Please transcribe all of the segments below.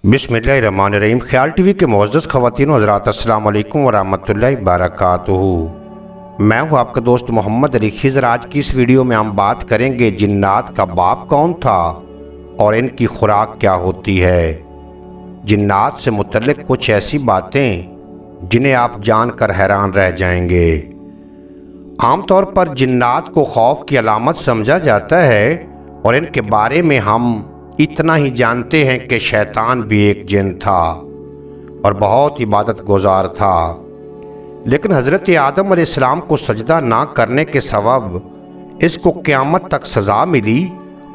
बिस्मिल्लाहिर्रहमानिर्रहीम। ख्याल टीवी के मुअज़्ज़ज़ ख़वातीन व हज़रात, अस्सलाम वालेकुम व रहमतुल्लाहि व बरकातुहू। मैं हूँ आपका दोस्त मोहम्मद अली खिज़र। आज की इस वीडियो में हम बात करेंगे जिन्नात का बाप कौन था और इनकी खुराक क्या होती है। जिन्नात से मुतल्लिक़ कुछ ऐसी बातें जिन्हें आप जानकर हैरान रह जाएंगे। आमतौर पर जिन्नात को खौफ की अलामत समझा जाता है और इनके बारे में हम इतना ही जानते हैं कि शैतान भी एक जिन था और बहुत इबादत गुजार था, लेकिन हज़रत आदम अलैहिस्सलाम को सजदा ना करने के सबब इसको क़यामत तक सज़ा मिली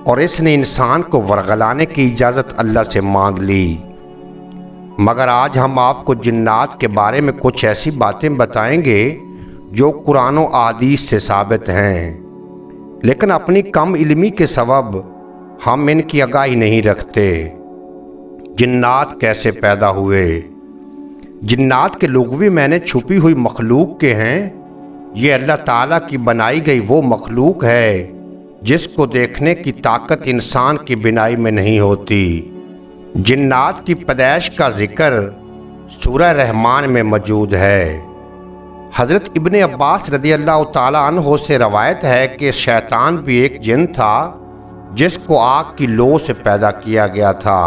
और इसने इंसान को वरगलाने की इजाज़त अल्लाह से मांग ली। मगर आज हम आपको जिन्नात के बारे में कुछ ऐसी बातें बताएंगे जो कुरान और अहादीस से साबित हैं, लेकिन अपनी कम इल्मी के सबब हम इनकी आगाही नहीं रखते। जिन्नात कैसे पैदा हुए? जिन्नात के लुग़वी माने छुपी हुई मखलूक के हैं। ये अल्लाह ताला की बनाई गई वो मखलूक है जिसको देखने की ताकत इंसान की बिनाई में नहीं होती। जिन्नात की पैदाइश का जिक्र सूरह रहमान में मौजूद है। हज़रत इब्ने अब्बास रज़ियल्लाहु ताला अन्हो से रवायत है कि शैतान भी एक जिन था जिसको आग की लौ से पैदा किया गया था,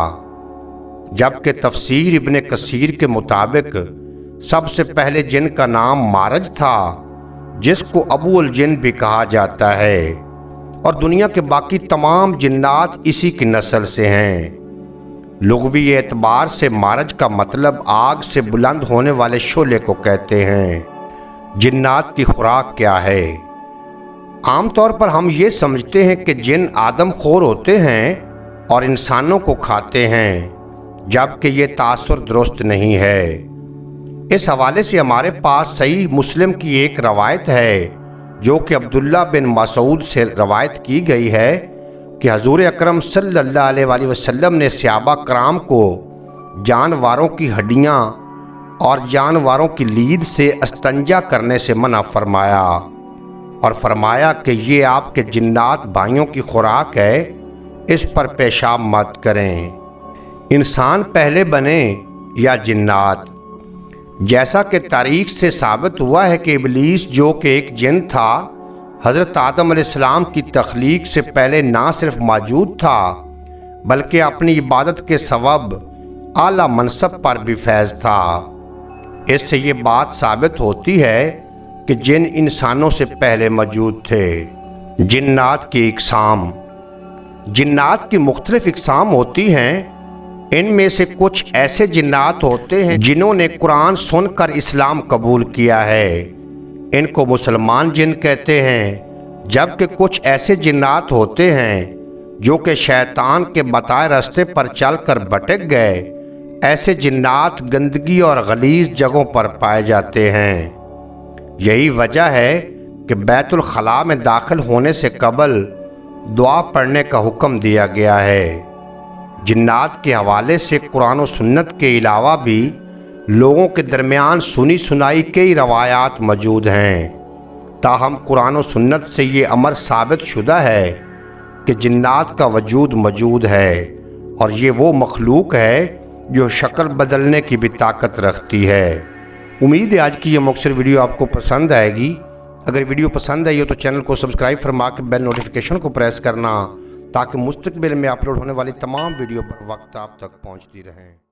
जबकि तफसीर इब्ने कसीर के मुताबिक सबसे पहले जिन का नाम मारज था, जिसको अबू अल जिन भी कहा जाता है, और दुनिया के बाकी तमाम जिन्नात इसी की नस्ल से हैं। लुग़वी एतबार से मारज का मतलब आग से बुलंद होने वाले शोले को कहते हैं। जिन्नात की खुराक क्या है? आमतौर पर हम ये समझते हैं कि जिन आदमखोर होते हैं और इंसानों को खाते हैं, जबकि ये तासुर दुरुस्त नहीं है। इस हवाले से हमारे पास सही मुस्लिम की एक रवायत है जो कि अब्दुल्ला बिन मसूद से रवायत की गई है कि हजूर अकरम सल्लल्लाहु अलैहि वसल्लम ने सहाबा कराम को जानवरों की हड्डियाँ और जानवरों की लीद से इस्तंजा करने से मना फरमाया और फरमाया कि ये आपके जिन्नात भाइयों की खुराक है, इस पर पेशाब मत करें। इंसान पहले बने या जिन्नात? जैसा कि तारीख से साबित हुआ है कि इब्लीस जो कि एक जिन था, हज़रत आदम अलैहिस्सलाम की तख्लीक से पहले ना सिर्फ मौजूद था बल्कि अपनी इबादत के सबब आला मनसब पर भी फैज़ था। इससे ये बात साबित होती है कि जिन इंसानों से पहले मौजूद थे। जिन्नात की इक़साम। जिन्नात की मुख्तलिफ इक़साम होती हैं। इनमें से कुछ ऐसे जिन्नात होते हैं जिन्होंने कुरान सुनकर इस्लाम कबूल किया है, इनको मुसलमान जिन कहते हैं, जबकि कुछ ऐसे जिन्नात होते हैं जो कि शैतान के बताए रास्ते पर चलकर भटक गए। ऐसे जिन्नात गंदगी और गलीज़ जगहों पर पाए जाते हैं। यही वजह है कि बैतुल खला में दाखिल होने से कबल दुआ पढ़ने का हुक्म दिया गया है। जिन्नात के हवाले से कुरान और सुन्नत के अलावा भी लोगों के दरमियान सुनी सुनाई कई रवायात मौजूद हैं, ताहम कुरान और सुन्नत से ये अमर साबित शुदा है कि जिन्नात का वजूद मौजूद है और ये वो मखलूक है जो शक्ल बदलने की भी ताकत रखती है। उम्मीद है आज की ये मुख्तसर वीडियो आपको पसंद आएगी। अगर वीडियो पसंद आई हो तो चैनल को सब्सक्राइब फरमा के बेल नोटिफिकेशन को प्रेस करना, ताकि मुस्तकबिल में अपलोड होने वाली तमाम वीडियो पर वक्त आप तक पहुंचती रहें।